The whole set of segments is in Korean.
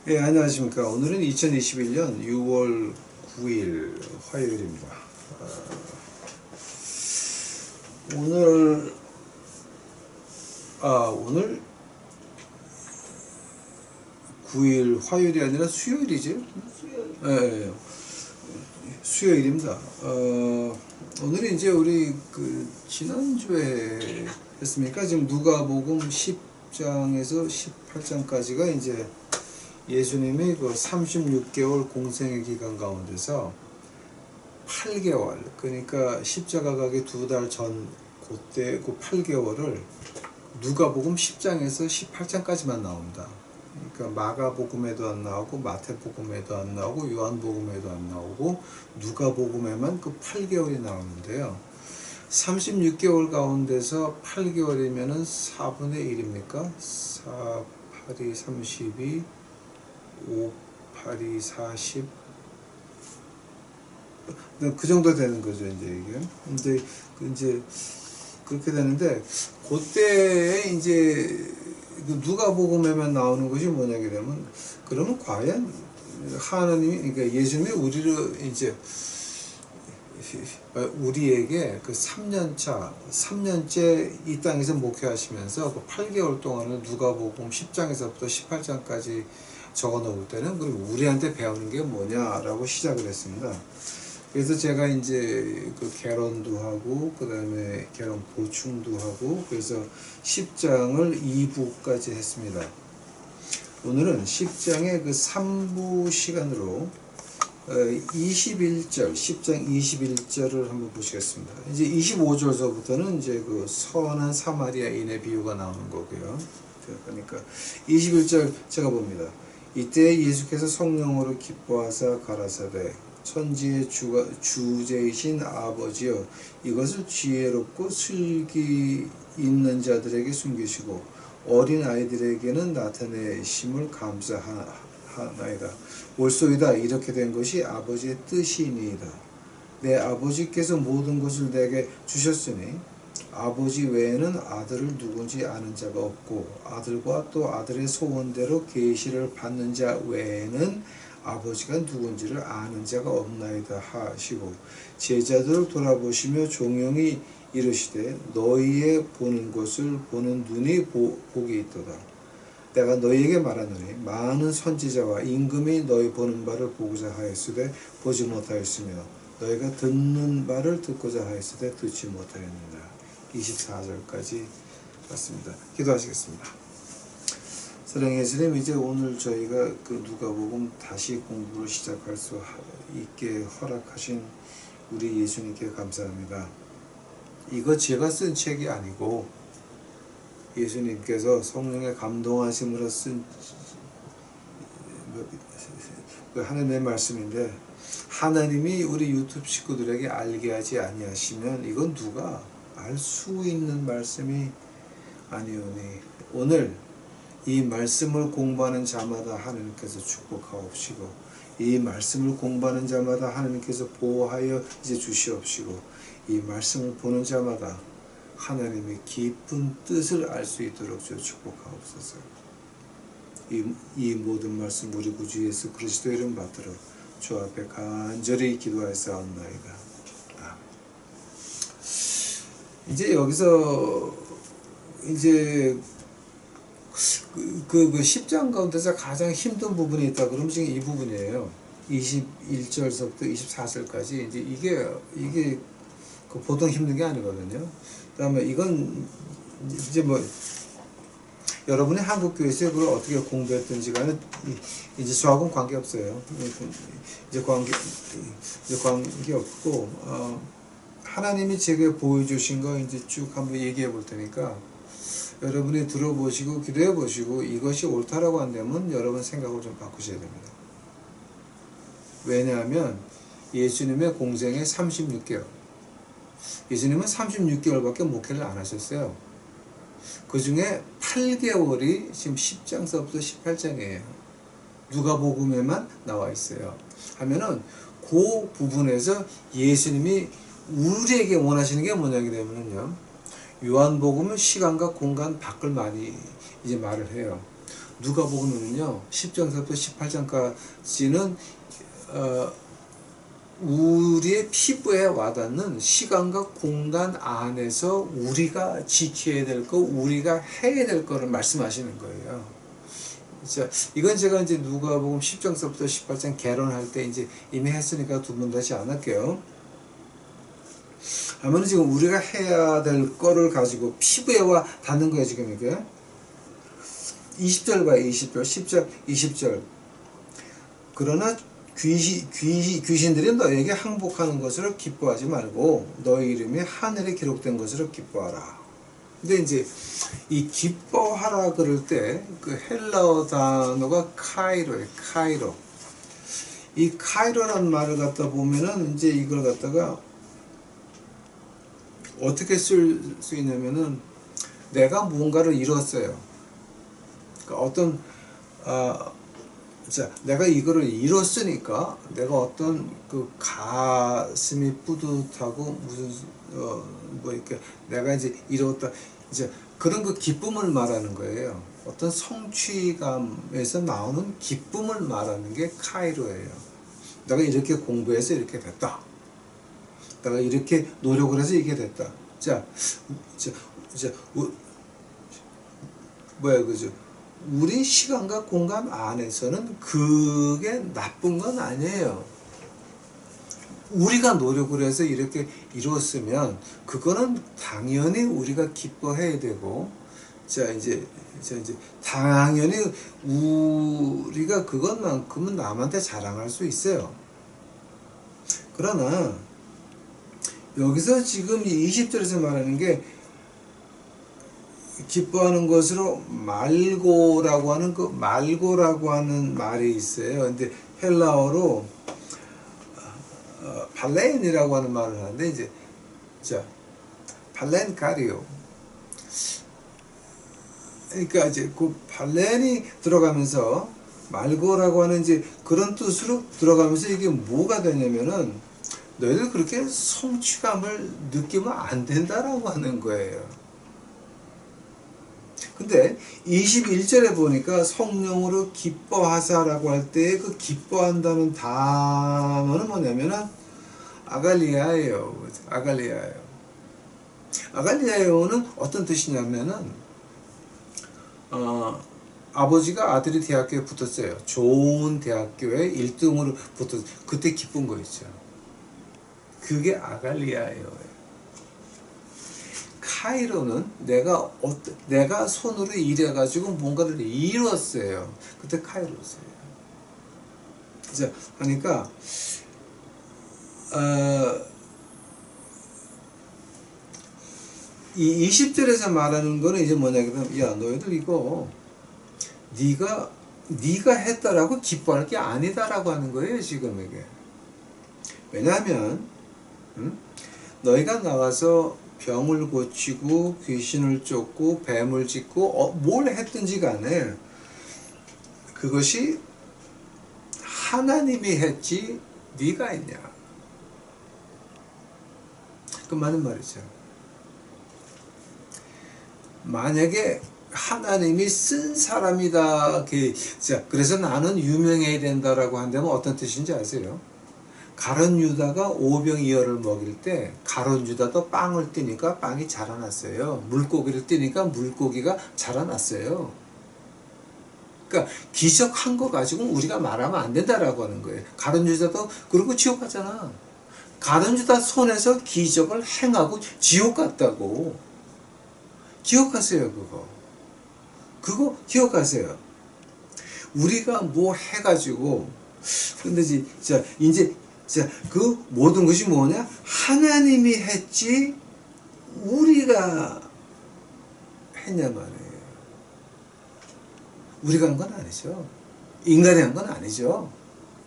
예, 안녕하십니까. 오늘은 2021년 6월 9일 화요일입니다. 오늘, 오늘 9일 화요일이 아니라 수요일이지? 예, 예, 수요일입니다. 오늘은 이제 우리 지난주에 했습니까? 지금 누가복음 10장에서 18장까지가 이제 예수님이 그 36개월 공생의 기간 가운데서 8개월, 그러니까 십자가 가기 2달 전 그때 그 8개월을 누가복음 10장에서 18장까지만 나옵니다. 그러니까 마가복음에도 안 나오고 마태복음에도 안 나오고 요한복음에도 안 나오고 누가복음에만 그 8개월이 나오는데요. 36개월 가운데서 8개월이면은 4분의 1입니까? 4, 8이 32, 5, 8이 40, 그 정도 되는 거죠, 이제 이게. 근데 이제 그렇게 되는데, 그때 이제 누가복음에만 나오는 것이 뭐냐게 되면, 그러면 과연 하나님이, 그러니까 예수님이 우리에게 그 3년째 이 땅에서 목회하시면서 그 8개월 동안을 누가복음 10장에서부터 18장까지 적어 놓을 때는 그럼 우리한테 배우는 게 뭐냐라고 시작을 했습니다. 그래서 제가 이제 그 개론도 하고 그 다음에 개론 보충도 하고 그래서 10장을 2부까지 했습니다. 오늘은 10장의 그 3부 시간으로 21절, 10장 21절을 한번 보시겠습니다. 이제 25절서부터는 이제 그 선한 사마리아인의 비유가 나오는 거고요. 그러니까 21절 제가 봅니다. 이때 예수께서 성령으로 기뻐하사 가라사대 천지의 주제이신 아버지여 이것을 지혜롭고 슬기 있는 자들에게 숨기시고 어린 아이들에게는 나타내심을 감사하나이다. 옳소이다. 이렇게 된 것이 아버지의 뜻이니이다. 내 아버지께서 모든 것을 내게 주셨으니 아버지 외에는 아들을 누군지 아는 자가 없고 아들과 또 아들의 소원대로 계시를 받는 자 외에는 아버지가 누군지를 아는 자가 없나이다 하시고 제자들을 돌아보시며 종용이 이르시되 너희의 보는 것을 보는 눈이 복이 있도다. 내가 너희에게 말하노니 많은 선지자와 임금이 너희 보는 바를 보고자 하였으되 보지 못하였으며 너희가 듣는 바를 듣고자 하였으되 듣지 못하였느니라. 24절까지 봤습니다. 기도하시겠습니다. 사랑의 예수님, 이제 오늘 저희가 그 누가복음 다시 공부를 시작할 수 있게 허락하신 우리 예수님께 감사합니다. 이거 제가 쓴 책이 아니고 예수님께서 성령의 감동하심으로 쓴 하나님의 말씀인데 하나님이 우리 유튜브 식구들에게 알게 하지 아니하시면 이건 누가 알 수 있는 말씀이 아니오니 오늘 이 말씀을 공부하는 자마다 하나님께서 축복하옵시고 이 말씀을 공부하는 자마다 하나님께서 보호하여 이제 주시옵시고 이 말씀을 보는 자마다 하나님의 깊은 뜻을 알 수 있도록 주 축복하옵소서. 이 모든 말씀 우리 구주 예수 그리스도 이름 받들어 주 앞에 간절히 기도하였사옵나이다. 이제 여기서 이제 그 10장 가운데서 가장 힘든 부분이 있다. 그러면 지금 이 부분이에요. 21절서부터 24절까지 이게 그 보통 힘든 게 아니거든요. 그다음에 이건 이제 뭐 여러분이 한국 교회에서 그걸 어떻게 공부했든지 간에 이제 저하고는 관계 없어요. 이제 관계 없고 하나님이 제게 보여주신 거 이제 쭉 한번 얘기해 볼 테니까 여러분이 들어보시고 기도해 보시고 이것이 옳다라고 한다면 여러분 생각을 좀 바꾸셔야 됩니다. 왜냐하면 예수님의 공생의 36개월 예수님은 36개월밖에 목회를 안 하셨어요. 그 중에 8개월이 지금 10장서부터 18장이에요. 누가복음에만 나와 있어요. 하면은 그 부분에서 예수님이 우리에게 원하시는 게 뭐냐게 되면요. 요한복음은 시간과 공간 밖을 많이 이제 말을 해요. 누가복음에는요 10장서부터 18장까지는 우리의 피부에 와닿는 시간과 공간 안에서 우리가 지켜야 될 거, 우리가 해야 될 거를 말씀하시는 거예요. 자, 이건 제가 이제 누가복음 10장서부터 18장 개론할 때 이제 이미 했으니까 두 번 다시 안 할게요. 아무튼 지금 우리가 해야 될 거를 가지고 피부에 와 닿는 거예요, 지금 이게. 20절 봐요, 20절, 10절, 20절. 그러나 귀신들이 너에게 항복하는 것으로 기뻐하지 말고 너희 이름이 하늘에 기록된 것으로 기뻐하라. 근데 이제 이 기뻐하라 그럴 때 그 헬라어 단어가 카이로예요. 카이로. 이 카이로라는 말을 갖다 보면은 이제 이걸 갖다가 어떻게 쓸 수 있냐면은 내가 무언가를 이뤘어요. 그러니까 어떤 자, 내가 이거를 이뤘으니까 내가 어떤 그 가슴이 뿌듯하고 무슨 뭐 이렇게 내가 이제 이뤘다 이제 그런 그 기쁨을 말하는 거예요. 어떤 성취감에서 나오는 기쁨을 말하는 게 카이로예요. 내가 이렇게 공부해서 이렇게 됐다. 내가 이렇게 노력을 해서 이게 됐다. 자, 뭐야 그죠? 우리 시간과 공간 안에서는 그게 나쁜 건 아니에요. 우리가 노력을 해서 이렇게 이뤘으면 그거는 당연히 우리가 기뻐해야 되고, 자 이제 당연히 우리가 그것만큼은 남한테 자랑할 수 있어요. 그러나 여기서 지금 이 20절에서 말하는 게 기뻐하는 것으로 말고라고 하는 그 말고라고 하는 말이 있어요. 근데 헬라어로 발렌이라고 하는 말을 하는데 이제 자 발렌카리오. 그러니까 이제 그 발렌이 들어가면서 말고라고 하는 이제 그런 뜻으로 들어가면서 이게 뭐가 되냐면은 너희들 그렇게 성취감을 느끼면 안 된다라고 하는 거예요. 근데 21절에 보니까 성령으로 기뻐하사라고 할 때 그 기뻐한다는 단어는 뭐냐면은 아갈리아예요. 아갈리아예요. 아갈리아요는 어떤 뜻이냐면은 아버지가 아들이 대학교에 붙었어요. 좋은 대학교에 1등으로 붙었어요. 그때 기쁜 거 있죠. 그게 아갈리아예요. 카이로는 내가 손으로 일해가지고 뭔가를 이뤘어요. 그때 카이로스예요. 자, 그러니까 이 20절에서 말하는 거는 이제 뭐냐면 야 너희들 이거 네가 했다라고 기뻐할 게 아니다라고 하는 거예요. 지금 이게 왜냐하면 너희가 나가서 병을 고치고 귀신을 쫓고 뱀을 짚고 뭘 했든지 간에 그것이 하나님이 했지 네가 했냐 그 많은 말이죠. 만약에 하나님이 쓴 사람이다 그래서 나는 유명해야 된다라고 한다면 어떤 뜻인지 아세요? 가룟 유다가 오병이어를 먹일 때 가룟 유다도 빵을 띄니까 빵이 자라났어요. 물고기를 띄니까 물고기가 자라났어요. 그러니까 기적한 거 가지고 우리가 말하면 안 된다라고 하는 거예요. 가룟 유다도 그러고 지옥 갔잖아. 가룟 유다 손에서 기적을 행하고 지옥 갔다고. 기억하세요. 그거 기억하세요. 우리가 뭐 해가지고 근데 이제 그 모든 것이 뭐냐? 하나님이 했지 우리가 했냐 말이에요. 우리가 한 건 아니죠. 인간이 한 건 아니죠.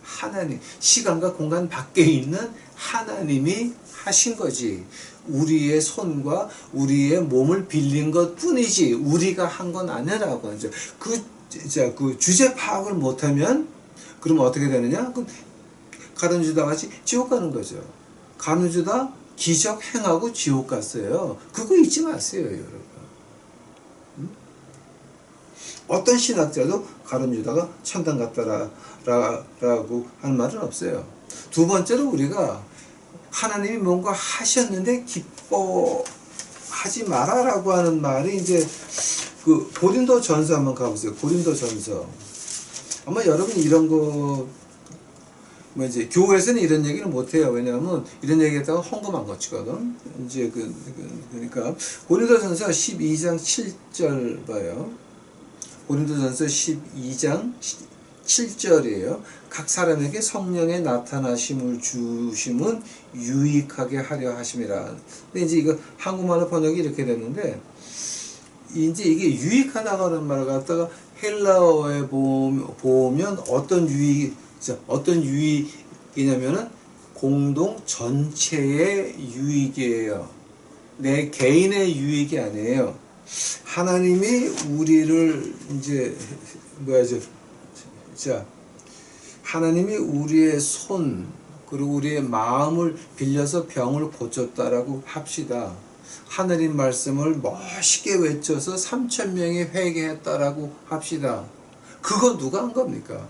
하나님, 시간과 공간 밖에 있는 하나님이 하신 거지. 우리의 손과 우리의 몸을 빌린 것 뿐이지 우리가 한 건 아니라고 하죠. 그 주제 파악을 못하면 그러면 어떻게 되느냐? 그럼 가룟 유다 같이 지옥 가는 거죠. 가룟 유다 기적 행하고 지옥 갔어요. 그거 잊지 마세요, 여러분. 어떤 신학자도 가룟 유다가 천당 갔다라고 하는 말은 없어요. 두 번째로 우리가 하나님이 뭔가 하셨는데 기뻐하지 마라라고 하는 말이 이제 그 고린도 전서 한번 가보세요. 고린도 전서. 아마 여러분 이런 거 뭐 이제 교회에서는 이런 얘기는 못 해요. 왜냐하면 이런 얘기했다가 헌금 안 거치거든. 이제 그러니까 고린도전서 12장 7절 봐요. 고린도전서 12장 7절이에요. 각 사람에게 성령의 나타나심을 주심은 유익하게 하려 하심이라. 근데 이제 이거 한국말로 번역이 이렇게 됐는데, 이제 이게 유익하다고 하는 말을 갖다가 헬라어에 보면 어떤 유익이냐면은 공동 전체의 유익이에요. 내 개인의 유익이 아니에요. 하나님이 우리를 이제 하나님이 우리의 손 그리고 우리의 마음을 빌려서 병을 고쳤다라고 합시다. 하나님 말씀을 멋있게 외쳐서 3,000명이 회개했다라고 합시다. 그거 누가 한 겁니까?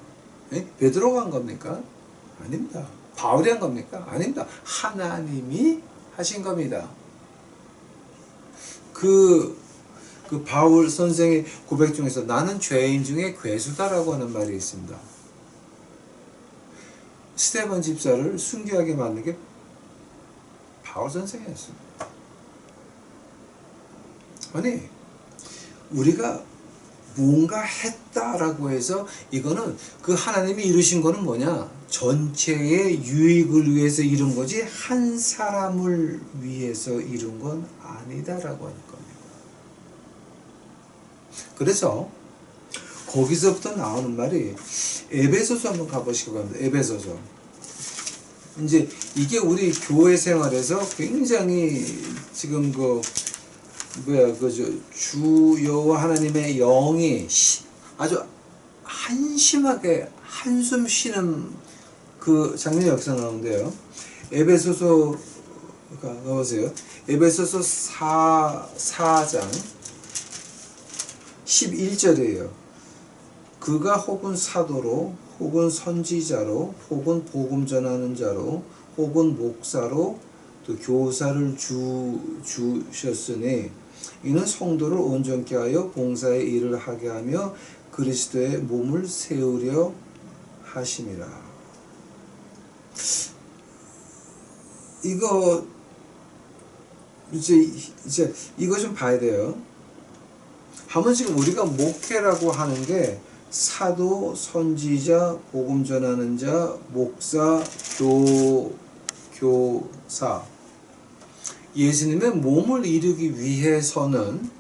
베드로가 한 겁니까? 아닙니다. 바울이 한 겁니까? 아닙니다. 하나님이 하신 겁니다. 그 바울 선생의 고백 중에서 나는 죄인 중에 괴수다라고 하는 말이 있습니다. 스데반 집사를 순교하게 만든 게 바울 선생이었습니다. 아니, 우리가 뭔가 했다라고 해서 이거는 그 하나님이 이루신 거는 뭐냐? 전체의 유익을 위해서 이룬 거지 한 사람을 위해서 이룬 건 아니다라고 하는 겁니다. 그래서 거기서부터 나오는 말이 에베소서 한번 가보시기 바랍니다. 에베소서. 이제 이게 우리 교회 생활에서 굉장히 지금 주 여호와 하나님의 영이 아주 한심하게 한숨 쉬는 그 장면이 여기서 나오는데요. 에베소서 가보세요. 에베소서 4장 11절이에요. 그가 혹은 사도로 혹은 선지자로 혹은 복음 전하는 자로 혹은 목사로 또 교사를 주셨으니 이는 성도를 온전케 하여 봉사의 일을 하게 하며 그리스도의 몸을 세우려 하심이라. 이거 이제 이거 좀 봐야 돼요. 한번 지금 우리가 목회라고 하는 게 사도, 선지자, 복음 전하는 자, 목사, 교사. 예수님의 몸을 이루기 위해서는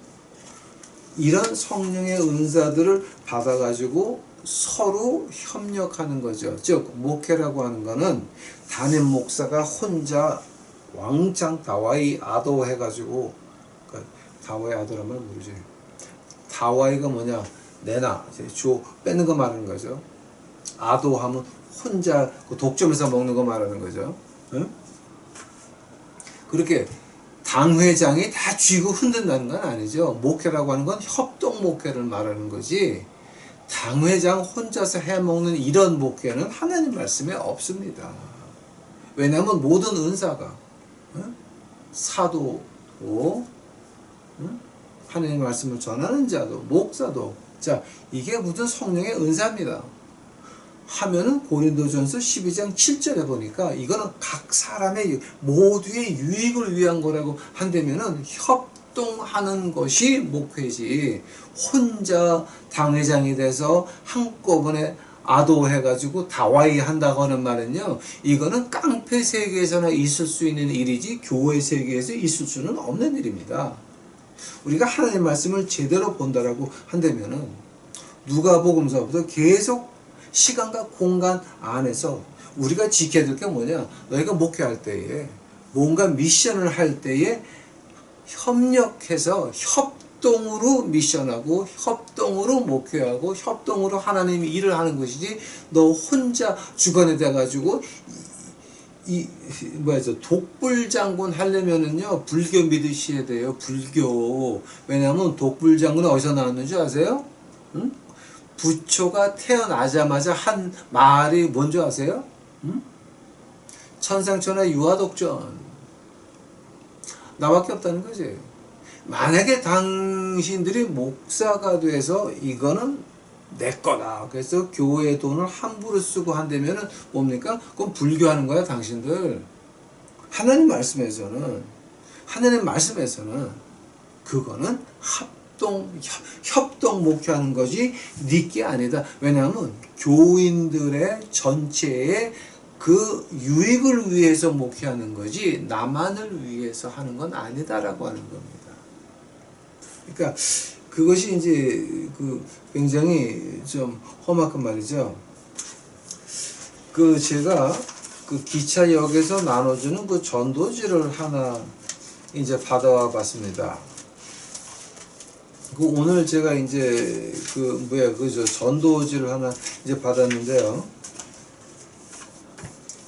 이런 성령의 은사들을 받아가지고 서로 협력하는 거죠. 즉 목회라고 하는 거는 담임 목사가 혼자 왕창 다와이 아도 해가지고, 다와이 아도라면 모르지. 다와이가 뭐냐? 내놔, 줘, 뺏는 거 말하는 거죠. 아도 하면 혼자 독점해서 먹는 거 말하는 거죠. 응? 그렇게 당회장이 다 쥐고 흔든다는 건 아니죠. 목회라고 하는 건 협동 목회를 말하는 거지, 당회장 혼자서 해먹는 이런 목회는 하나님 말씀에 없습니다. 왜냐하면 모든 은사가 사도도 하나님 말씀을 전하는 자도 목사도, 자 이게 무슨 성령의 은사입니다. 하면은 고린도전서 12장 7절에 보니까 이거는 각 사람의 모두의 유익을 위한 거라고 한다면은 협동하는 것이 목회지, 혼자 당회장이 돼서 한꺼번에 아도해가지고 다와이 한다고 하는 말은요, 이거는 깡패 세계에서나 있을 수 있는 일이지 교회 세계에서 있을 수는 없는 일입니다. 우리가 하나님 말씀을 제대로 본다라고 한다면은 누가복음서부터 계속 시간과 공간 안에서 우리가 지켜야 될 게 뭐냐? 너희가 목회할 때에 뭔가 미션을 할 때에 협력해서 협동으로 미션하고 협동으로 목회하고 협동으로 하나님이 일을 하는 것이지, 너 혼자 주관에다 가지고 독불장군 하려면은요 불교 믿으셔야 돼요. 불교. 왜냐하면 독불장군은 어디서 나왔는지 아세요? 응? 부초가 태어나자마자 한 말이 뭔지 아세요? 응? 천상천하 유아독전. 나밖에 없다는 거지. 만약에 당신들이 목사가 돼서 이거는 내 거다. 그래서 교회 돈을 함부로 쓰고 한다면은 뭡니까? 그건 불교하는 거야, 당신들. 하나님 말씀에서는 그거는 협동 목회하는 거지 니께 아니다. 왜냐하면 교인들의 전체의 그 유익을 위해서 목회하는 거지 나만을 위해서 하는 건 아니다라고 하는 겁니다. 그러니까 그것이 이제 그 굉장히 좀 험악한 말이죠. 그 제가 그 기차역에서 나눠주는 그 전도지를 하나 이제 받아와 봤습니다. 그 오늘 제가 이제 그저 전도지를 하나 이제 받았는데요.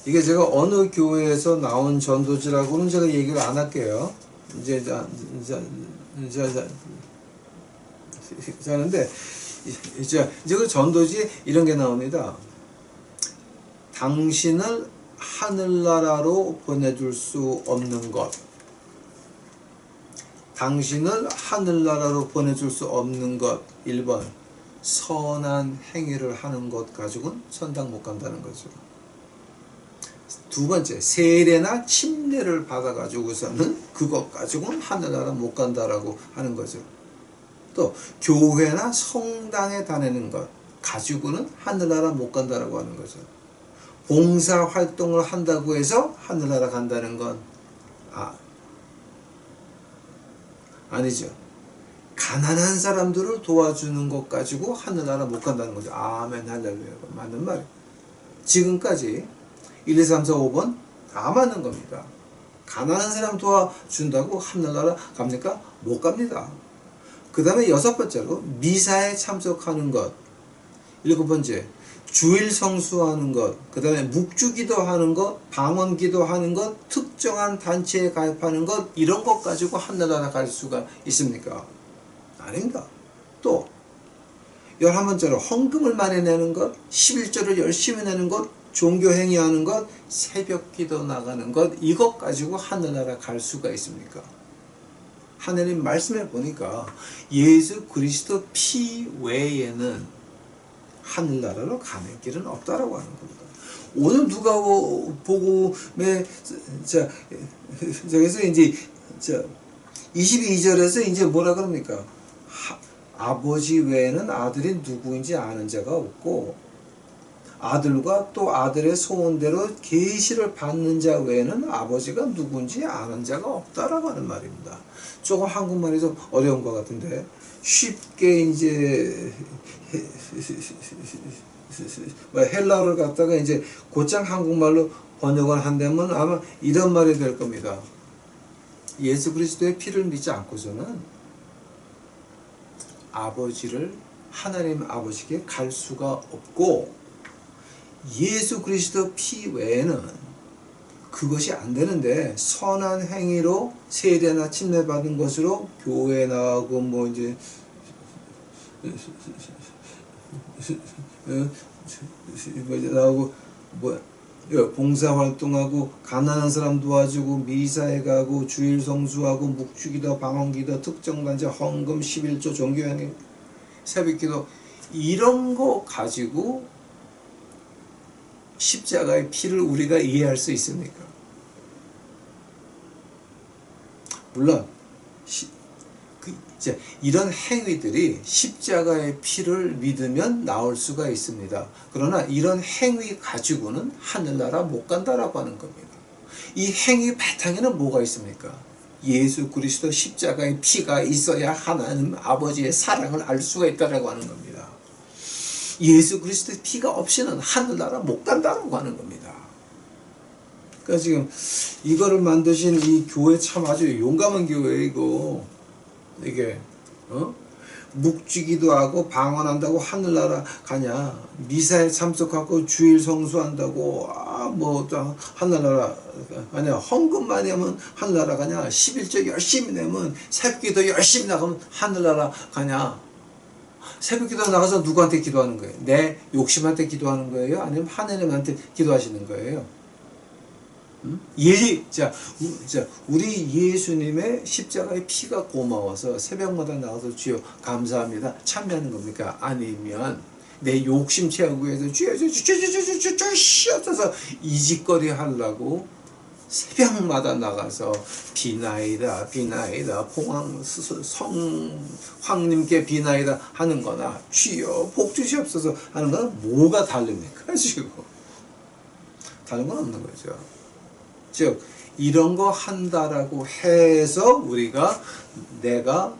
이게 제가 어느 교회에서 나온 전도지라고는 제가 얘기를 안 할게요. 이제 하는데 이제 그 전도지에 이런 게 나옵니다. 당신을 하늘나라로 보내줄 수 없는 것. 당신을 하늘나라로 보내줄 수 없는 것. 1번 선한 행위를 하는 것 가지고는 천당 못 간다는 거죠. 두 번째, 세례나 침례를 받아가지고서는 그것 가지고는 하늘나라 못 간다라고 하는 거죠. 또 교회나 성당에 다니는 것 가지고는 하늘나라 못 간다라고 하는 거죠. 봉사 활동을 한다고 해서 하늘나라 간다는 건 아니죠. 가난한 사람들을 도와주는 것 가지고 하늘나라 못 간다는 거죠. 아멘 할렐루야. 맞는 말이에요. 지금까지 1, 2, 3, 4, 5번 다 맞는 겁니다. 가난한 사람 도와준다고 하늘나라 갑니까? 못 갑니다. 그 다음에 6번째로 미사에 참석하는 것. 7번째 주일 성수하는 것. 그 다음에 묵주기도 하는 것, 방언기도 하는 것, 특정한 단체에 가입하는 것, 이런 것 가지고 하늘나라 갈 수가 있습니까? 아닙니다. 또 11번째로 헌금을 많이 내는 것, 11조를 열심히 내는 것, 종교행위 하는 것, 새벽기도 나가는 것, 이것 가지고 하늘나라 갈 수가 있습니까? 하나님 말씀에 보니까 예수 그리스도 피 외에는 하늘나라로 가는 길은 없다라고 하는 겁니다. 오늘 누가 복음에 저기서 이제 22절에서 이제 뭐라 그럽니까? 아버지 외에는 아들이 누구인지 아는 자가 없고 아들과 또 아들의 소원대로 계시를 받는 자 외에는 아버지가 누군지 아는 자가 없다라고 하는 말입니다. 조금 한국말이 좀 어려운 것 같은데 쉽게 이제 헬라어를 갖다가 이제 곧장 한국말로 번역을 한다면 아마 이런 말이 될 겁니다. 예수 그리스도의 피를 믿지 않고서는 아버지를 하나님 아버지께 갈 수가 없고 예수 그리스도 피 외에는 그것이 안 되는데 선한 행위로 세례나 침례 받은 것으로 교회 나가고 뭐 이제 나오고 뭐 봉사 활동하고 가난한 사람 도와주고 미사에 가고 주일 성수하고 묵주기도 방언기도 특정 단체 헌금 11조 종교행위 새벽기도 이런 거 가지고 십자가의 피를 우리가 이해할 수 있습니까? 물론 이런 행위들이 십자가의 피를 믿으면 나올 수가 있습니다. 그러나 이런 행위 가지고는 하늘나라 못 간다라고 하는 겁니다. 이 행위 바탕에는 뭐가 있습니까? 예수 그리스도 십자가의 피가 있어야 하나님 아버지의 사랑을 알 수가 있다라고 하는 겁니다. 예수 그리스도의 피가 없이는 하늘나라 못 간다라고 하는 겁니다. 그러니까 지금 이거를 만드신 이 교회 참 아주 용감한 교회이고 이게 묵주기도 하고 방언한다고 하늘나라 가냐, 미사에 참석하고 주일 성수한다고 뭐 하늘나라 가냐, 헌금만 하면 하늘나라 가냐, 11조 열심히 내면 새벽기도 열심히 나가면 하늘나라 가냐, 새벽 기도 나가서 누구한테 기도하는 거예요? 내 욕심한테 기도하는 거예요? 아니면 하나님한테 기도하시는 거예요? 우리 예수님의 십자가의 피가 고마워서 새벽마다 나와서 주여 감사합니다 참여하는 겁니까? 아니면 내 욕심 채우기 위해서 주여 쉬어서 이짓거리 하려고 새벽마다 나가서 비나이다 황님께 비나이다 하는 거나 주여 복 주시옵소서 하는 거나 뭐가 다릅니까? 지금 다른 건 없는 거죠. 즉 이런 거 한다라고 해서 우리가 내가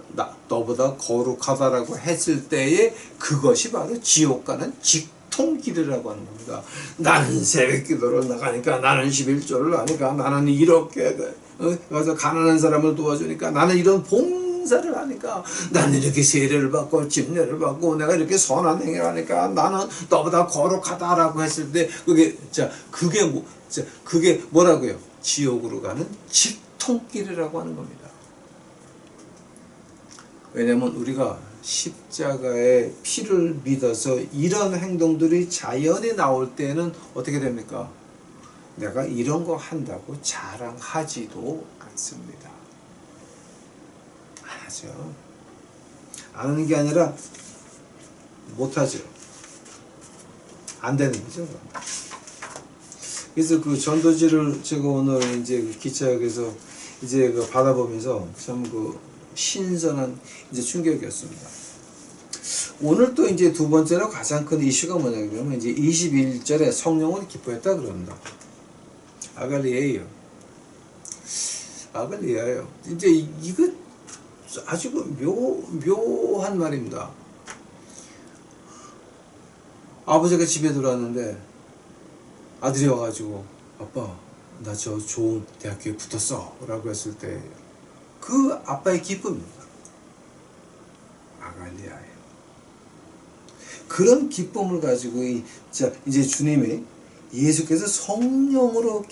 너보다 거룩하다라고 했을 때에 그것이 바로 지옥 가는 직통길이라고 하는 겁니다. 나는 새벽 기도를 나가니까, 나는 11조를 하니까, 나는 이렇게 가서 가난한 사람을 도와주니까, 나는 이런 봉사를 하니까, 나는 이렇게 세례를 받고 집례를 받고 내가 이렇게 선한 행위를 하니까 나는 너보다 거룩하다라고 했을 때 그게 뭐라고요? 지옥으로 가는 직통길이라고 하는 겁니다. 왜냐면 우리가 십자가의 피를 믿어서 이런 행동들이 자연히 나올 때는 어떻게 됩니까? 내가 이런 거 한다고 자랑하지도 않습니다. 안 하죠. 안 하는 게 아니라 못하죠. 안 되는 거죠. 그래서 그 전도지를 제가 오늘 이제 기차역에서 이제 그 받아보면서 참 그 신선한 이제 충격이었습니다. 오늘 또 이제 두 번째로 가장 큰 이슈가 뭐냐면 이제 21절에 성령을 기뻐했다 그럽니다. 아갈리에요. 아갈리아예요. 이제 이거 아주 묘한 말입니다. 아버지가 집에 들어왔는데 아들이 와가지고 아빠 나 저 좋은 대학교에 붙었어 라고 했을 때 그 아빠의 기쁨입니다. 아갈리아예요. 그런 기쁨을 가지고 이제 주님이 예수께서 성령으로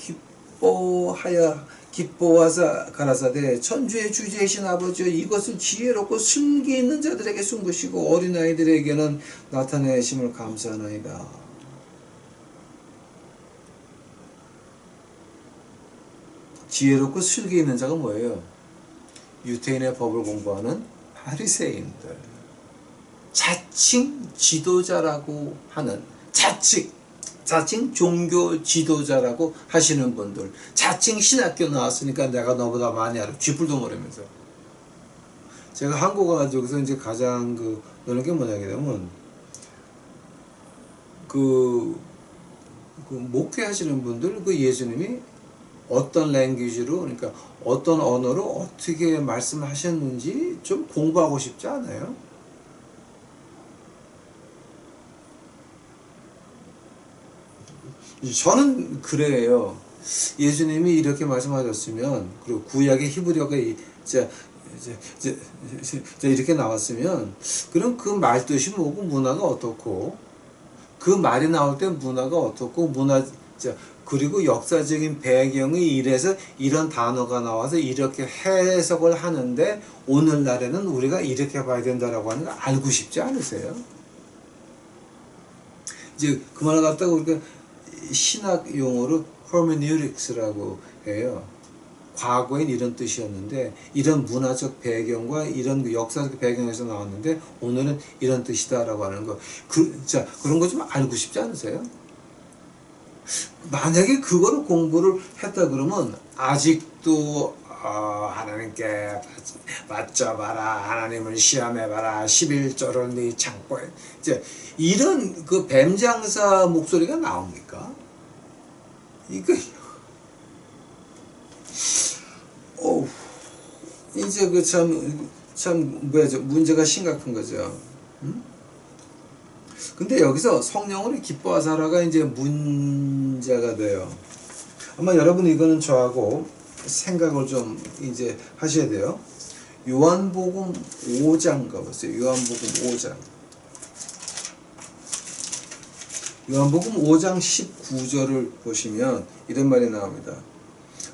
기뻐와서 가라사대 천주의 주제이신 아버지여 이것을 지혜롭고 슬기 있는 자들에게 쓴 것이고 어린아이들에게는 나타내심을 감사하나이다. 지혜롭고 슬기 있는 자가 뭐예요? 유태인의 법을 공부하는 바리새인들, 자칭 지도자라고 하는 자칭 종교 지도자라고 하시는 분들, 자칭 신학교 나왔으니까 내가 너보다 많이 알아 쥐뿔도 모르면서. 제가 한국 와가지고서 이제 가장 그런 게 뭐냐면 그 목회하시는 분들 그 예수님이 어떤 랭귀지로 그러니까 어떤 언어로 어떻게 말씀하셨는지 좀 공부하고 싶지 않아요? 저는 그래요. 예수님이 이렇게 말씀하셨으면 그리고 구약의 히브리어가 이렇게 나왔으면 그럼 그 말뜻이 뭐고 문화가 어떻고 그 말이 나올 때 문화가 어떻고 그리고 역사적인 배경이 이래서 이런 단어가 나와서 이렇게 해석을 하는데 오늘날에는 우리가 이렇게 봐야 된다라고 하는 거 알고 싶지 않으세요? 이제 그 말을 갖다가 우리가 신학 용어로 hermeneutics라고 해요. 과거엔 이런 뜻이었는데 이런 문화적 배경과 이런 역사적 배경에서 나왔는데 오늘은 이런 뜻이다라고 하는 거. 그런 거 좀 알고 싶지 않으세요? 만약에 그거를 공부를 했다 그러면 아직도 하나님께 맞춰봐라, 하나님을 시험해봐라, 11조를 네 창고에 이런 그 뱀장사 목소리가 나옵니까? 이거 이제 참 문제가 심각한 거죠. 근데 여기서 성령을 기뻐하사라가 이제 문제가 돼요. 아마 여러분 이거는 저하고 생각을 좀 이제 하셔야 돼요. 요한복음 5장 가보세요. 요한복음 5장. 요한복음 5장 19절을 보시면 이런 말이 나옵니다.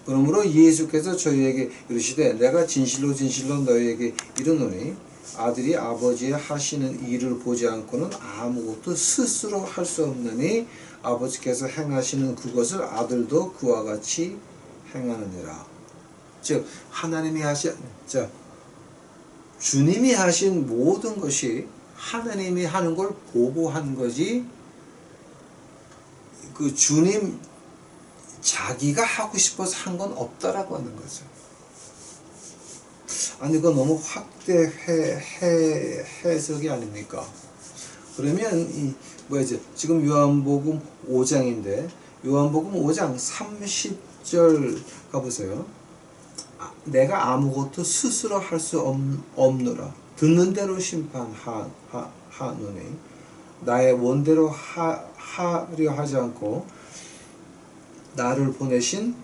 그러므로 예수께서 저희에게 이르시되 내가 진실로 진실로 너희에게 이르노니 아들이 아버지의 하시는 일을 보지 않고는 아무것도 스스로 할 수 없느니 아버지께서 행하시는 그것을 아들도 그와 같이 행하느니라. 즉 하나님이 주님이 하신 모든 것이 하나님이 하는 걸 보고 한 거지, 그 주님 자기가 하고 싶어서 한 건 없다라고 하는 거죠. 아니 이거 너무 확대 해석이 아닙니까? 그러면 이 뭐지, 지금 요한복음 5장인데 요한복음 5장 30절 가보세요. 내가 아무것도 스스로 할 수 없노라. 듣는 대로 심판하노니 나의 원대로 하려 하지 않고 나를 보내신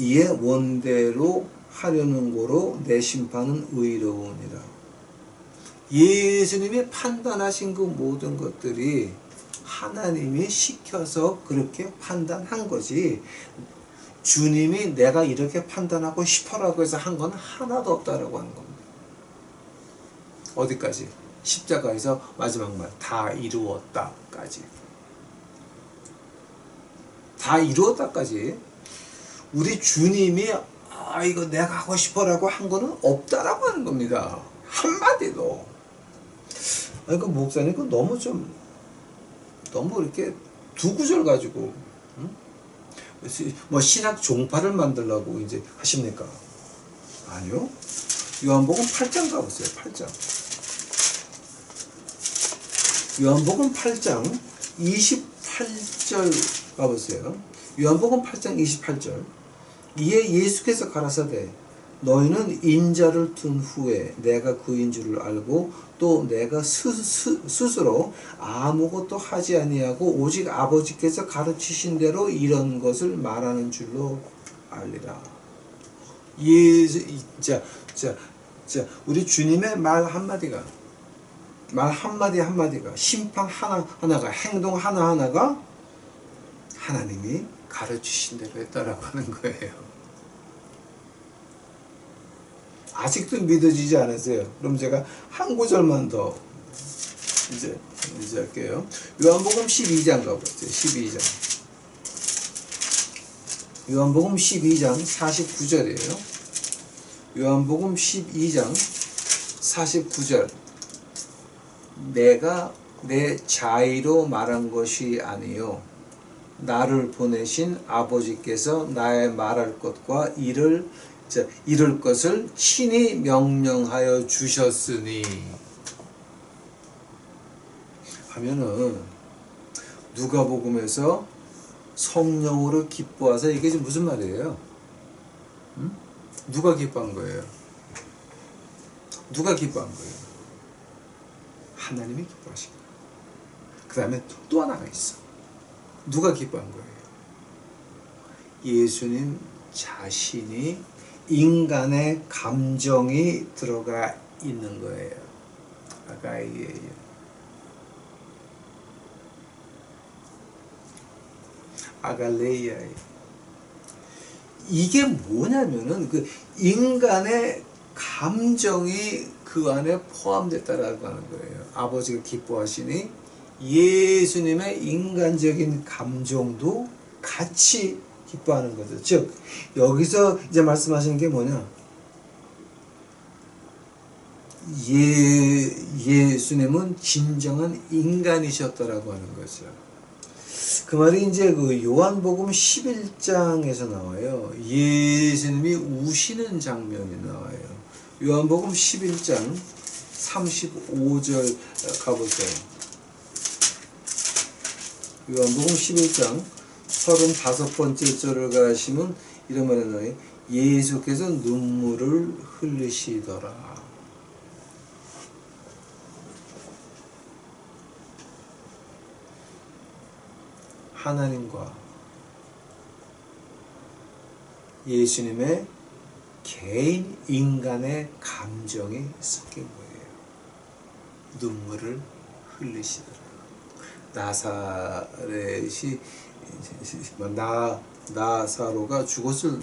이의 원대로 하려는 거로 내 심판은 의로우니라. 예수님이 판단하신 그 모든 것들이 하나님이 시켜서 그렇게 판단한 거지, 주님이 내가 이렇게 판단하고 싶어라고 해서 한 건 하나도 없다라고 하는 겁니다. 어디까지? 십자가에서 마지막 말, 다 이루었다까지. 다 이루었다까지. 우리 주님이 이거 내가 하고 싶어라고 한 거는 없다라고 하는 겁니다. 한마디도. 그 목사님 그 너무 이렇게 두 구절 가지고 뭐 신학 종파를 만들려고 이제 하십니까? 아니요. 요한복음 8장 가보세요. 8장. 요한복음 8장 28절 가보세요. 요한복음 8장 28절. 이에 예수께서 가라사대 너희는 인자를 둔 후에 내가 그인 줄을 알고 또 내가 스스로 아무것도 하지 아니하고 오직 아버지께서 가르치신 대로 이런 것을 말하는 줄로 알리라. 우리 주님의 말 한마디가 심판 하나가 행동 하나하나가 하나님이 가르치신 대로 했다라고 하는 거예요. 아직도 믿어지지 않으세요? 그럼 제가 한 구절만 더 이제 할게요. 요한복음 12장 가보세요. 12장. 요한복음 12장 49절이에요. 요한복음 12장 49절. 내가 내 자의로 말한 것이 아니요 나를 보내신 아버지께서 나의 말할 것과 이룰 것을 친히 명령하여 주셨으니 하면은 누가복음에서 성령으로 기뻐하사, 이게 지금 무슨 말이에요? 누가 기뻐한 거예요? 누가 기뻐한 거예요? 하나님이 기뻐하신 거예요. 그 다음에 또 하나가 있어. 누가 기뻐한 거예요? 예수님 자신이 인간의 감정이 들어가 있는 거예요. 아가이에요. 아갈레이아예요. 이게 뭐냐면은 그 인간의 감정이 그 안에 포함됐다라고 하는 거예요. 아버지가 기뻐하시니 예수님의 인간적인 감정도 같이 기뻐하는 거죠. 즉 여기서 이제 말씀하시는 게 뭐냐? 예수님은 진정한 인간이셨다라고 하는 거죠. 그 말이 이제 그 요한복음 11장에서 나와요. 예수님이 우시는 장면이 나와요. 요한복음 11장 35절 가보세요. 요한복음 11장 35번째 절을 가시면 이런 말이 나와요. 예수께서 눈물을 흘리시더라. 하나님과 예수님의 개인 인간의 감정이 섞인 거예요. 눈물을 흘리시더라. 나사로가 죽었을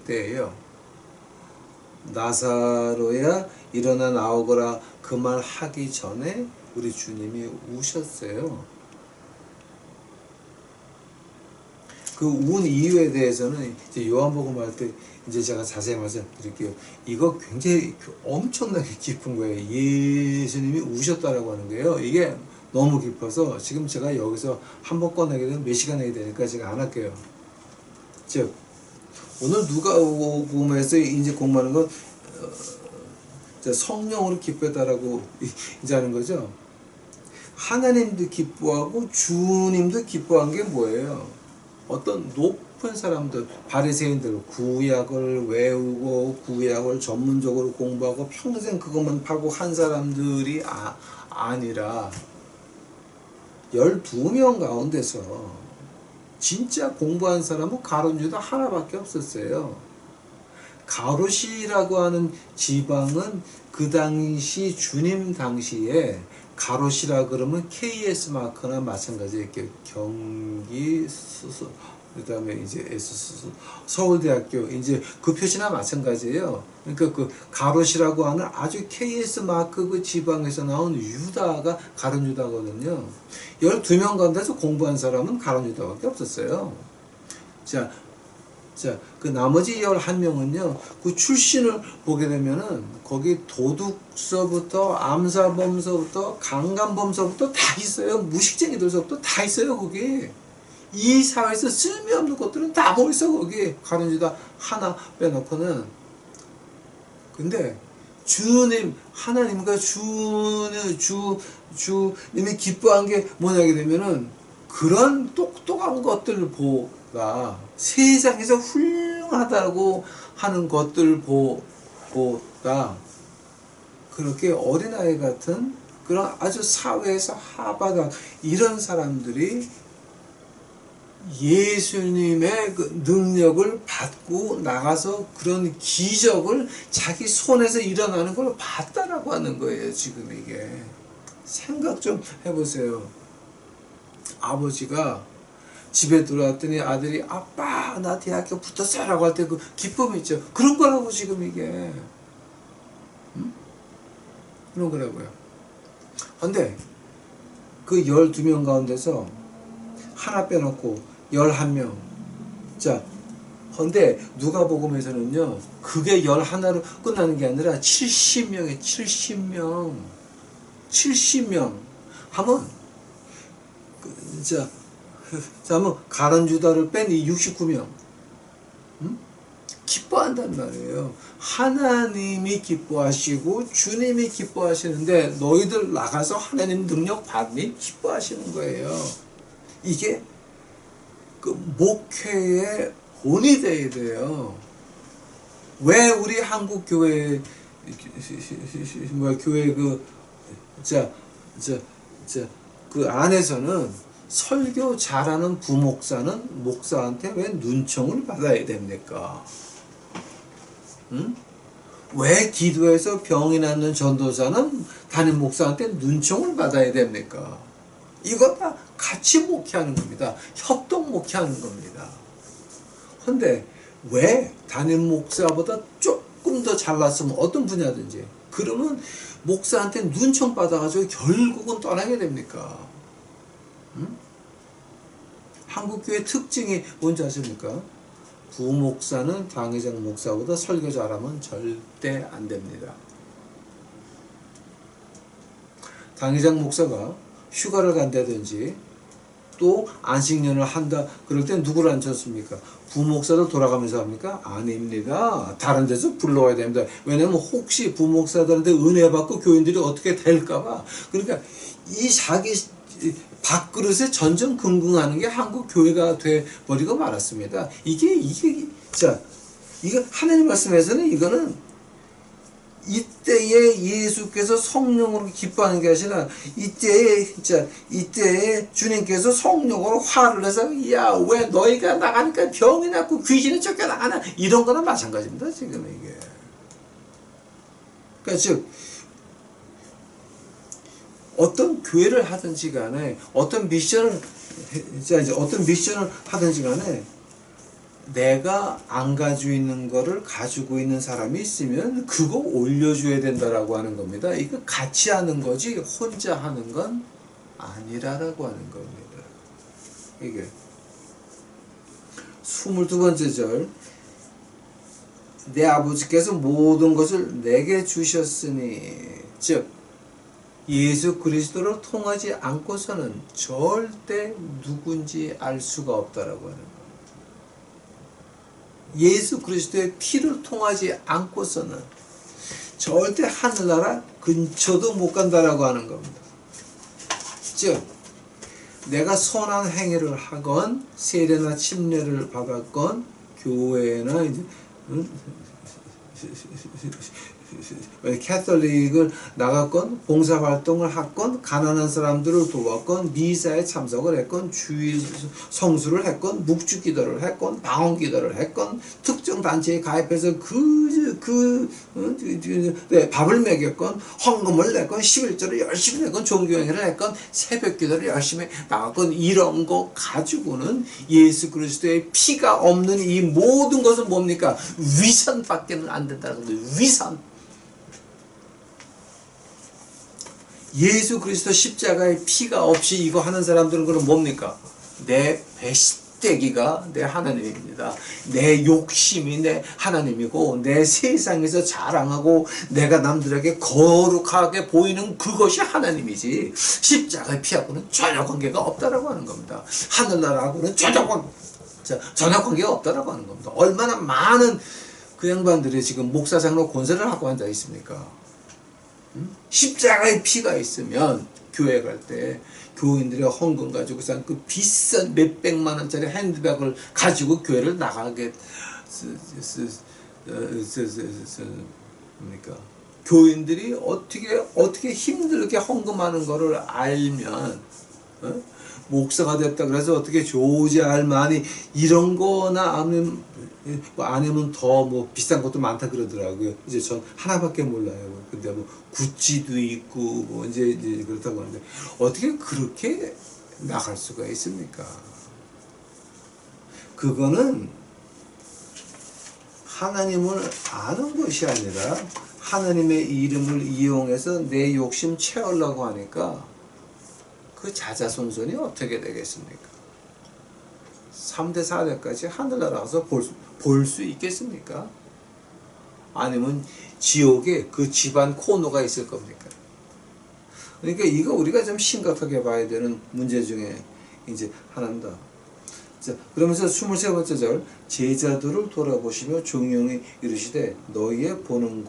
때예요. 나사로야 일어나 나오거라 그 말 하기 전에 우리 주님이 우셨어요. 그 운 이유에 대해서는 이제 요한복음 할 때 이제 제가 자세히 말씀드릴게요. 이거 굉장히 엄청나게 깊은 거예요. 예수님이 우셨다라고 하는 거예요. 이게 너무 깊어서 지금 제가 여기서 한 번 꺼내게 되면 몇 시간 해야 되니까 제가 안 할게요. 즉 오늘 누가복음에서 이제 공부하는 건 성령으로 기뻐했다라고 이제 하는 거죠. 하나님도 기뻐하고 주님도 기뻐한 게 뭐예요? 어떤 높은 사람들, 바리새인들 구약을 외우고 구약을 전문적으로 공부하고 평생 그것만 파고 한 사람들이 아니라 12명 가운데서 진짜 공부한 사람은 가룟 유다 하나밖에 없었어요. 가롯이라고 하는 지방은 그 당시 주님 당시에 가롯이라 그러면 KS 마크나 마찬가지예요. 경기 수수 그다음에 이제 서울대학교 이제 그 표시나 마찬가지예요. 그러니까 그 가롯이라고 하는 아주 KS 마크 그 지방에서 나온 유다가 가룟 유다거든요. 12명 가운데서 공부한 사람은 가룟 유다밖에 없었어요. 자, 그 나머지 11명은요, 그 출신을 보게 되면은, 거기 도둑서부터, 암사범서부터, 강간범서부터 다 있어요. 무식쟁이들서부터 다 있어요, 거기. 이 사회에서 쓸모없는 것들은 다 모여있어, 거기. 가룟 유다 하나 빼놓고는. 근데, 주님, 하나님과 주님이 기뻐한 게 뭐냐게 되면은, 그런 똑똑한 것들을 보다 세상에서 훌륭하다고 하는 것들보다 그렇게 어린아이 같은 그런 아주 사회에서 하바다 이런 사람들이 예수님의 그 능력을 받고 나가서 그런 기적을 자기 손에서 일어나는 걸 봤다라고 하는 거예요. 지금 이게 생각 좀 해보세요. 아버지가 집에 들어왔더니 아들이 아빠 나 대학교 붙었어라고 할 때 그 기쁨이 있죠. 그런 거라고 지금 이게. 응? 그런 거라고요. 근데 그 12명 가운데서 하나 빼놓고 11명. 자, 근데 누가복음에서는요. 그게 11으로 끝나는 게 아니라 70명에 70명. 70명 하면 자, 한번 가룟 유다를 뺀 이 69명 기뻐한단 말이에요. 하나님이 기뻐하시고 주님이 기뻐하시는데 너희들 나가서 하나님 능력 받니? 기뻐하시는 거예요. 이게 그 목회의 본이 돼야 돼요. 왜 우리 한국 교회 교회 그 안에서는 설교 잘하는 부목사는 목사한테 왜 눈총을 받아야 됩니까? 응? 왜 기도해서 병이 낫는 전도사는 담임 목사한테 눈총을 받아야 됩니까? 이거 다 같이 목회하는 겁니다. 협동 목회하는 겁니다. 근데 왜 담임 목사보다 조금 더 잘났으면 어떤 분야든지 그러면 목사한테 눈총 받아가지고 결국은 떠나게 됩니까? 응? 한국교회 특징이 뭔지 아십니까? 부목사는 당회장 목사보다 설교 잘하면 절대 안 됩니다. 당회장 목사가 휴가를 간다든지 또 안식년을 한다 그럴 땐 누구를 앉혔습니까? 부목사도 돌아가면서 합니까? 아닙니다. 다른 데서 불러와야 됩니다. 왜냐면 혹시 부목사들한테 은혜 받고 교인들이 어떻게 될까봐. 그러니까 이 자기 밥그릇에 전전긍긍하는 게 한국 교회가 돼버리고 말았습니다. 이게 이거 하나님 말씀에서는 이거는 이때에 예수께서 성령으로 기뻐하는 게 아니라 이때에 주님께서 성령으로 화를 내서 야 왜 너희가 나가니까 병이 낫고 귀신이 쫓겨나가나 이런 거나 마찬가지입니다. 지금 이게. 그러니까 즉 어떤 교회를 하든지 간에 어떤 미션을 하든지 간에 내가 안 가지고 있는 거를 가지고 있는 사람이 있으면 그거 올려줘야 된다라고 하는 겁니다. 이거 같이 하는 거지 혼자 하는 건 아니라라고 하는 겁니다. 이게 22번째 절, 내 아버지께서 모든 것을 내게 주셨으니, 즉 예수 그리스도로 통하지 않고서는 절대 누군지 알 수가 없다라고 하는 거예요. 예수 그리스도의 피를 통하지 않고서는 절대 하늘나라 근처도 못 간다라고 하는 겁니다. 즉 내가 선한 행위를 하건 세례나 침례를 받았건 교회나 이제 캐톨릭을 나갔건 봉사활동을 했건 가난한 사람들을 도왔건 미사에 참석을 했건 주일 성수를 했건 묵주기도를 했건 방언기도를 했건 특정 단체에 가입해서 밥을 먹였건 헌금을 냈건 11조를 열심히 냈건 종교행위를 했건 새벽기도를 열심히 나갔건 이런 거 가지고는 예수 그리스도의 피가 없는 이 모든 것은 뭡니까? 위선밖에는 안 된다는 거예요. 위선. 예수 그리스도 십자가의 피가 없이 이거 하는 사람들은 그럼 뭡니까? 내 배신대기가 내 하나님입니다. 내 욕심이 내 하나님이고 내 세상에서 자랑하고 내가 남들에게 거룩하게 보이는 그것이 하나님이지 십자가의 피하고는 전혀 관계가 없다라고 하는 겁니다. 하늘나라하고는 전혀 관계가 없다라고 하는 겁니다. 얼마나 많은 그 양반들이 지금 목사 장로 권세를 하고 앉아 있습니까? 십자가의 피가 있으면 교회 갈 때 교인들이 헌금 가지고 산 그 비싼 몇백만 원짜리 핸드백을 가지고 교회를 나가게 뭡니까? 교인들이 어떻게 힘들게 헌금하는 거를 알면 목사가 됐다 그래서 어떻게 조지알 많이 이런 거나 아니면 더 뭐 비싼 것도 많다 그러더라고요. 이제 전 하나밖에 몰라요. 근데 뭐 구찌도 있고 뭐 이제 그렇다고 하는데 어떻게 그렇게 나갈 수가 있습니까? 그거는 하나님을 아는 것이 아니라 하나님의 이름을 이용해서 내 욕심 채우려고 하니까 그 자자손손이 어떻게 되겠습니까? 3대 4대까지 하늘나라 가서 볼 수 있겠습니까? 아니면 지옥에 그 집안 코너가 있을 겁니까? 그러니까 이거 우리가 좀 심각하게 봐야 되는 문제 중에 이제 하나입니다. 자, 그러면서 23번째 절, 제자들을 돌아보시며 종용이 이르시되 너희의 보는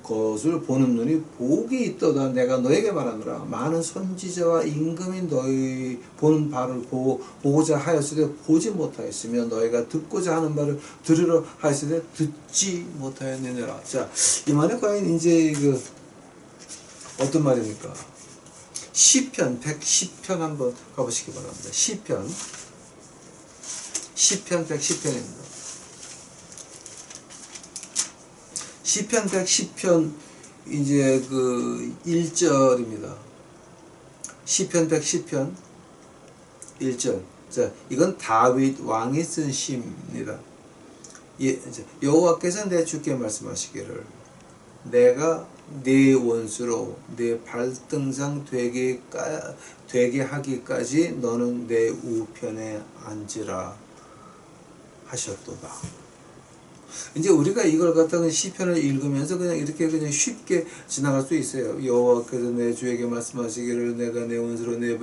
것을 보는 눈이 복이 있도다. 내가 너에게 말하노라. 많은 선지자와 임금이 너희 보는 바를 보고자 하였으되 보지 못하였으며 너희가 듣고자 하는 바를 들으러 하였으되 듣지 못하였느니라. 자, 이 말에 과연 이제 어떤 말입니까? 시편 110편 한번 가보시기 바랍니다. 시편 110편입니다. 시편 110편 이제 1절입니다. 시편 110편 1절. 자, 이건 다윗 왕이 쓴 시입니다. 여호와께서 내 주께 말씀하시기를 내가 네 원수로 네 발등상 되게 하기까지 너는 내 우편에 앉으라 하셨도다. 이제 우리가 이걸 갖다가 시편을 읽으면서 그냥 이렇게 그냥 쉽게 지나갈 수 있어요. 여호와께서 내 주에게 말씀하시기를 내가 내 원수로 내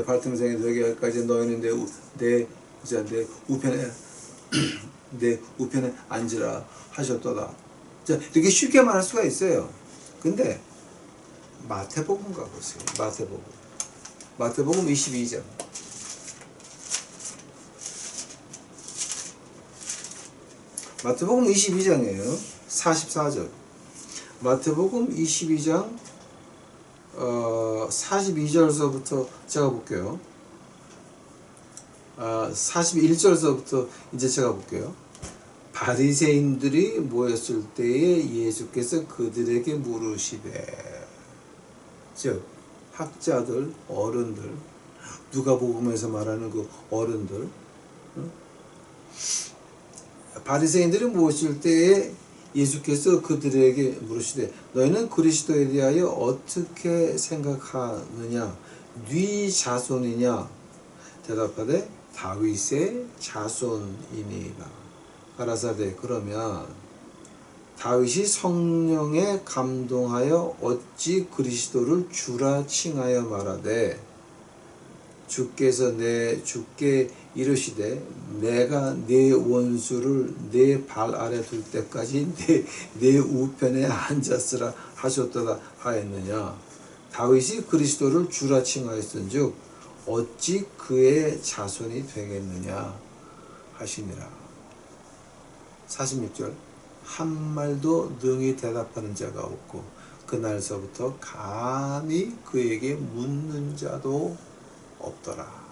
발등상에 되게 하기까지 너희는 내 우편에 내 우편에 앉으라 하셨도다. 자, 이렇게 쉽게 말할 수가 있어요. 근데 마태복음 가보세요. 마태복음 22장. 마태복음 22장이에요. 44절. 마태복음 22장 42절서부터 제가 볼게요. 41절서부터 이제 제가 볼게요. 바리새인들이 모였을 때에 예수께서 그들에게 물으시되, 즉 학자들, 어른들, 누가복음에서 말하는 그 어른들, 바리새인들이 모실 때에 예수께서 그들에게 물으시되 너희는 그리스도에 대하여 어떻게 생각하느냐? 네 자손이냐? 대답하되 다윗의 자손이니라. 가라사대 그러면 다윗이 성령에 감동하여 어찌 그리스도를 주라 칭하여 말하되 주께서 주께 이르시되 내가 네 원수를 네 발 아래 둘 때까지 내 우편에 앉았으라 하셨도다 하였느냐. 다윗이 그리스도를 주라 칭하였은즉 어찌 그의 자손이 되겠느냐 하시니라. 46절 한 말도 능히 대답하는 자가 없고 그날서부터 감히 그에게 묻는 자도 없더라.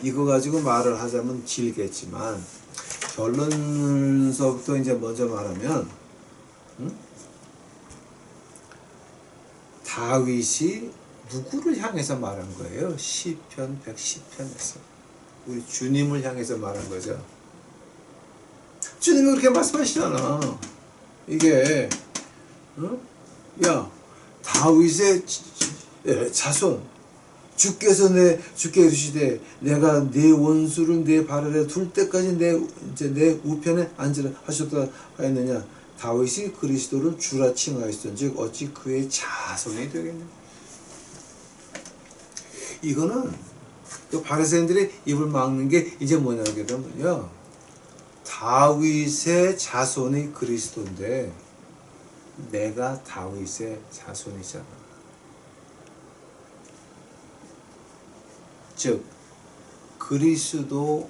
이거 가지고 말을 하자면 길겠지만 결론서부터 이제 먼저 말하면 다윗이 누구를 향해서 말한 거예요? 시편 110편에서 우리 주님을 향해서 말한 거죠. 주님이 그렇게 말씀하시잖아. 이게 야 다윗의 자손 주께서 주께 이르시되 내가 네 원수를 네 발 아래 둘 때까지 내 우편에 앉으라 하셨다 하였느냐. 다윗이 그리스도를 주라 칭하였은즉 어찌 그의 자손이 되겠느냐. 이거는 바리새인들의 입을 막는 게 이제 뭐냐면요, 다윗의 자손이 그리스도인데 내가 다윗의 자손이잖아. 즉 그리스도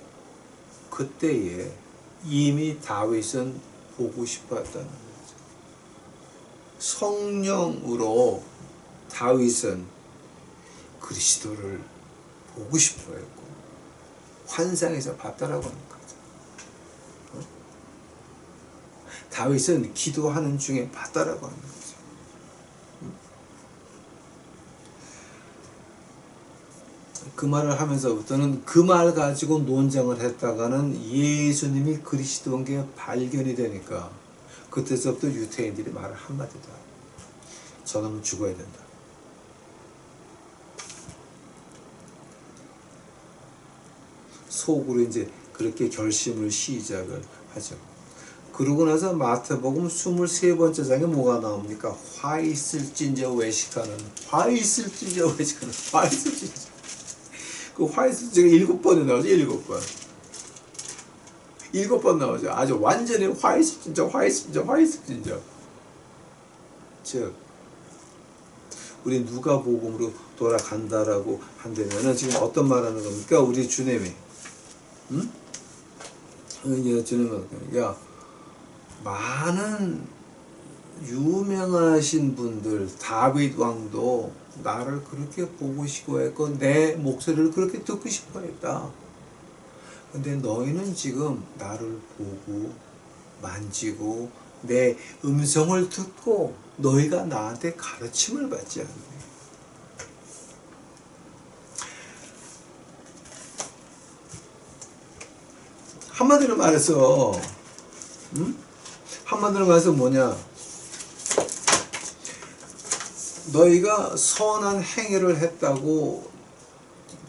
그때에 이미 다윗은 보고 싶어 했다는 거죠. 성령으로 다윗은 그리스도를 보고 싶어 했고 환상에서 봤다라고 하는 거죠. 다윗은 기도하는 중에 봤다라고 하는 거죠. 그 말을 하면서부터는 그 말 가지고 논쟁을 했다가는 예수님이 그리스도인 게 발견이 되니까 그때서부터 유태인들이 말을 한마디도 하고 저놈은 죽어야 된다. 속으로 이제 그렇게 결심을 시작을 하죠. 그러고 나서 마태복음 23번째 장에 뭐가 나옵니까? 화 있을진저 외식하는, 화 있을진저 외식하는, 화 있을진저. 그 화 있을진저가 7번이 나오죠. 7번. 7번 나오죠. 아주 완전히 화 있을진저, 화 있을진저, 화 있을진저. 즉 우리 누가복음으로 돌아간다라고 한다면은 지금 어떤 말하는 겁니까? 우리 주님이 주님은 야 많은 유명하신 분들 다윗 왕도 나를 그렇게 보고 싶어 했고 내 목소리를 그렇게 듣고 싶어 했다. 근데 너희는 지금 나를 보고 만지고 내 음성을 듣고 너희가 나한테 가르침을 받지 않네. 한마디로 말해서 한마디로 말해서 뭐냐, 너희가 선한 행위를 했다고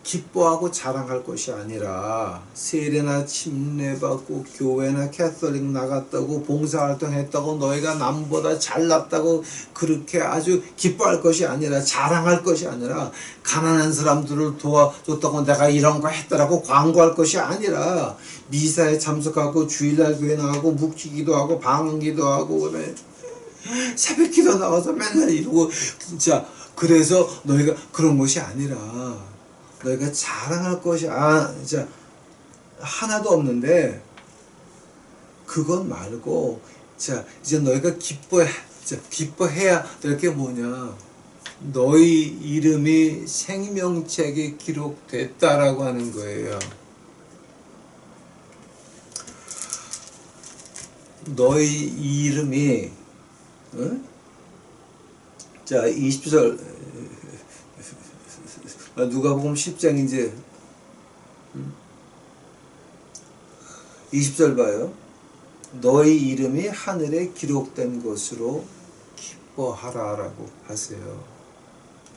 기뻐하고 자랑할 것이 아니라 세례나 침례받고 교회나 캐톨릭 나갔다고 봉사활동했다고 너희가 남보다 잘났다고 그렇게 아주 기뻐할 것이 아니라 자랑할 것이 아니라 가난한 사람들을 도와줬다고 내가 이런 거 했다라고 광고할 것이 아니라 미사에 참석하고 주일날 교회 나가고 묵지기도 하고 방언기도 하고 그다음에 새벽기도 나와서 맨날 이러고 진짜 그래서 너희가 그런 것이 아니라 너희가 자랑할 것이 진짜 하나도 없는데 그건 말고 자 이제 너희가 기뻐해야 될 게 뭐냐, 너희 이름이 생명책에 기록됐다라고 하는 거예요. 너희 이름이 자 20절 누가복음 10장 이제 20절 봐요. 너희 이름이 하늘에 기록된 것으로 기뻐하라 라고 하세요.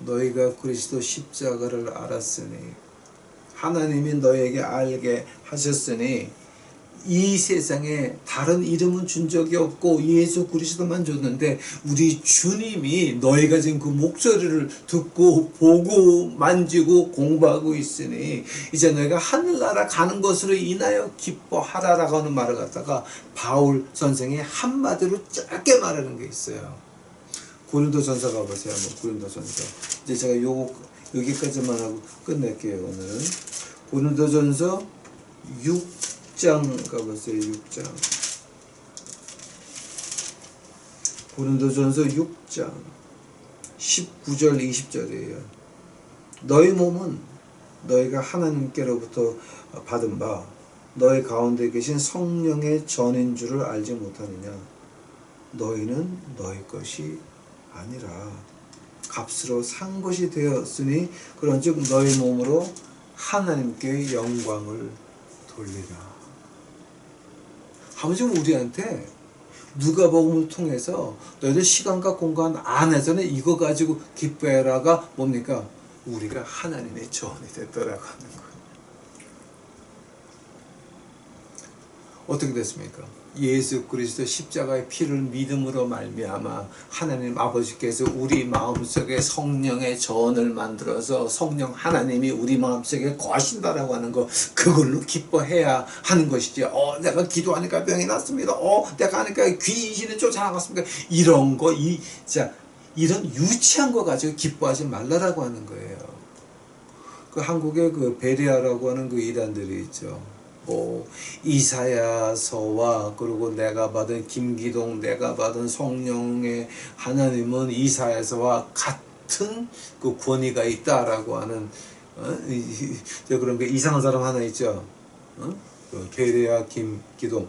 너희가 그리스도 십자가를 알았으니 하나님이 너에게 알게 하셨으니 이 세상에 다른 이름은 준 적이 없고 예수 그리스도만 줬는데 우리 주님이 너희가 지금 그 목소리를 듣고 보고 만지고 공부하고 있으니 이제 너희가 하늘나라 가는 것으로 인하여 기뻐하라라고 하는 말을 갖다가 바울 선생이 한마디로 짧게 말하는 게 있어요. 고린도전서 가보세요. 고린도전서. 이제 제가 여기까지만 하고 끝낼게요. 오늘은 고린도전서 6장 가보세요. 6장. 고린도전서 6장 19절 20절이에요. 너희 몸은 너희가 하나님께로부터 받은 바 너희 가운데 계신 성령의 전인 줄을 알지 못하느냐. 너희는 너희 것이 아니라 값으로 산 것이 되었으니 그런즉 너희 몸으로 하나님께 영광을 돌리라. 아버지는 우리한테 누가복음을 통해서 너희들 시간과 공간 안에서는 이거 가지고 기뻐해라가 뭡니까? 우리가 하나님의 전이 됐더라고 하는 거예요. 어떻게 됐습니까? 예수 그리스도 십자가의 피를 믿음으로 말미암아 하나님 아버지께서 우리 마음속에 성령의 전을 만들어서 성령 하나님이 우리 마음속에 거하신다라고 하는 거, 그걸로 기뻐해야 하는 것이지. 내가 기도하니까 병이 났습니다. 내가 하니까 귀신이 쫓아나갔습니다. 이런 거, 이런 유치한 거 가지고 기뻐하지 말라라고 하는 거예요. 그 한국의 그 베리아라고 하는 그 이단들이 있죠. 이사야서와 그리고 내가 받은 김기동 내가 받은 성령의 하나님은 이사야서와 같은 그 권위가 있다라고 하는 그런 게 이상한 사람 하나 있죠. 그 베레아 김기동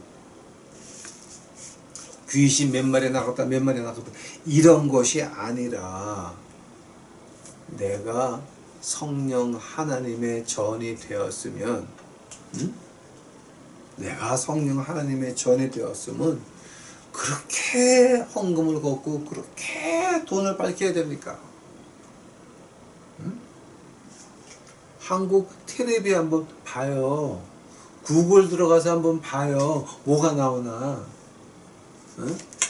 귀신 몇 마리 나갔다 몇 마리 나갔다 이런 것이 아니라 내가 성령 하나님의 전이 되었으면 내가 성령 하나님의 전이 되었으면 그렇게 헌금을 걷고 그렇게 돈을 밝혀야 됩니까? 한국 텔레비 한번 봐요. 구글 들어가서 한번 봐요. 뭐가 나오나.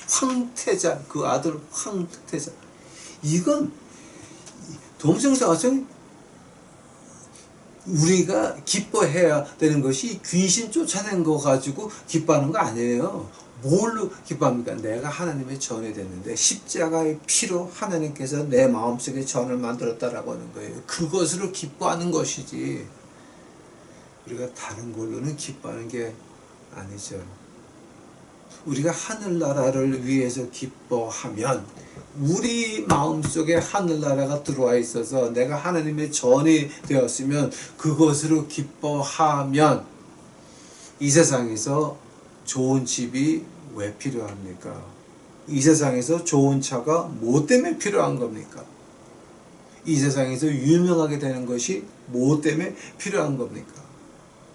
황태자, 그 아들 황태자. 이건 동정사정 우리가 기뻐해야 되는 것이 귀신 쫓아낸 거 가지고 기뻐하는 거 아니에요. 뭘로 기뻐합니까? 내가 하나님의 전이 됐는데 십자가의 피로 하나님께서 내 마음속에 전을 만들었다라고 하는 거예요. 그것으로 기뻐하는 것이지 우리가 다른 걸로는 기뻐하는 게 아니죠. 우리가 하늘나라를 위해서 기뻐하면 우리 마음속에 하늘나라가 들어와 있어서 내가 하나님의 전이 되었으면 그것으로 기뻐하면 이 세상에서 좋은 집이 왜 필요합니까? 이 세상에서 좋은 차가 뭐 때문에 필요한 겁니까? 이 세상에서 유명하게 되는 것이 뭐 때문에 필요한 겁니까?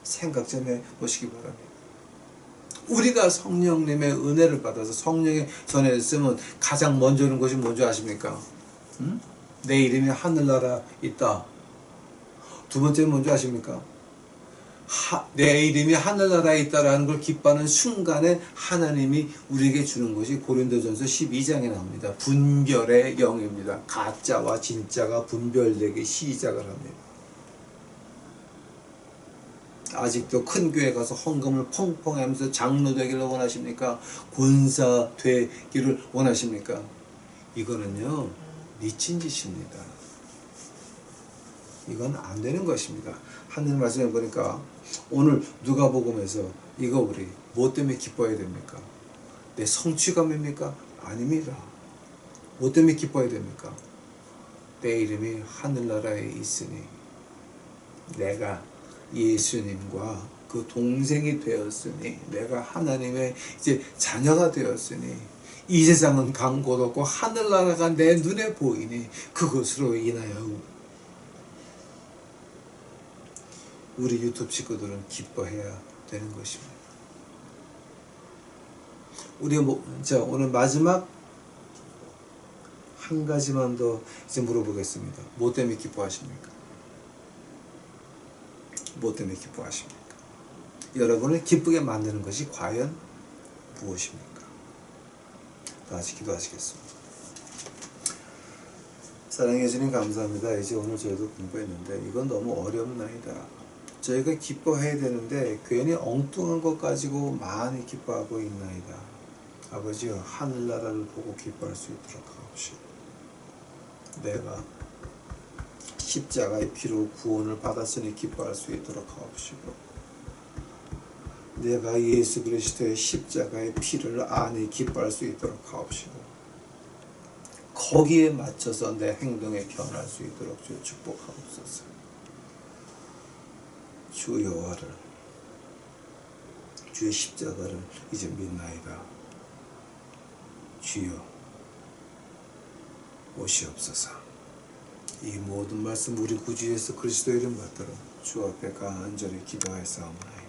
생각 좀 해보시기 바랍니다. 우리가 성령님의 은혜를 받아서 성령의 전에 있으면 가장 먼저 오는 것이 뭔지 아십니까? 내 이름이 하늘나라 있다. 두 번째는 뭔지 아십니까? 내 이름이 하늘나라에 있다라는 걸 기뻐하는 순간에 하나님이 우리에게 주는 것이 고린도전서 12장에 나옵니다. 분별의 영입니다. 가짜와 진짜가 분별되기 시작을 합니다. 아직도 큰 교회 가서 헌금을 펑펑 하면서 장로 되기를 원하십니까? 권사 되기를 원하십니까? 이거는요 미친 짓입니다. 이건 안 되는 것입니다. 하나님 말씀해 보니까 오늘 누가복음에서 이거 우리 뭐 때문에 기뻐해야 됩니까? 내 성취감입니까? 아닙니다. 뭐 때문에 기뻐해야 됩니까? 내 이름이 하늘나라에 있으니 내가 예수님과 그 동생이 되었으니 내가 하나님의 이제 자녀가 되었으니 이 세상은 강 곳 없고 하늘나라가 내 눈에 보이니 그것으로 인하여 우리 유튜브 식구들은 기뻐해야 되는 것입니다. 우리 자 오늘 마지막 한 가지만 더 이제 물어보겠습니다. 뭐 때문에 기뻐하십니까? 뭐 때문에 기뻐하십니까? 여러분을 기쁘게 만드는 것이 과연 무엇입니까? 다 같이 기도하시겠습니다. 사랑해 주님 감사합니다. 이제 오늘 저희도 공부했는데 이건 너무 어렵나이다. 저희가 기뻐해야 되는데 괜히 엉뚱한 것 가지고 많이 기뻐하고 있나이다. 아버지여, 하늘나라를 보고 기뻐할 수 있도록 하옵시고, 내가 십자가의 피로 구원을 받았으니 기뻐할 수 있도록 하옵시고, 내가 예수 그리스도의 십자가의 피를 아니 기뻐할 수 있도록 하옵시고, 거기에 맞춰서 내 행동에 변할 수 있도록 주 축복하옵소서. 주 여호와를, 주의 십자가를 이제 믿나이다. 주여 오시옵소서. 이 모든 말씀 우리 구주 예수 그리스도 이름 받들어 주 앞에 간절히 기도하였사옵나이다.